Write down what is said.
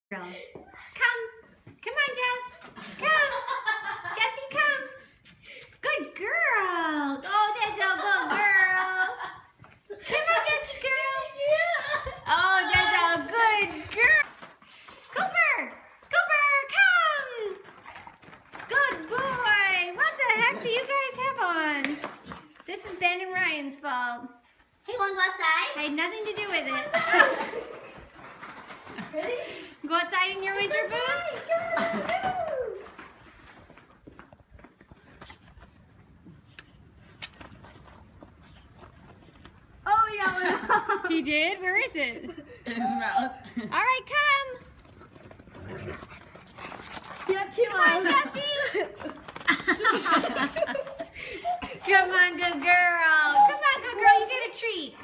Girl. Come on, Jess. Come. Jessie, come. Good girl. Oh, that's a good girl. Come on, Jessie, girl. Oh, that's a good girl. Cooper. Cooper, come. Good boy. What the heck do you guys have on? This is Ben and Ryan's fault. Hey, wanna go outside? I had nothing to do with it. Ready? Go outside in your winter boots? Oh, he got one. He did? Where is it? In his mouth. All right, come. You got two Come on, Jessie. Come on, good girl. Come on, good girl. You get a treat.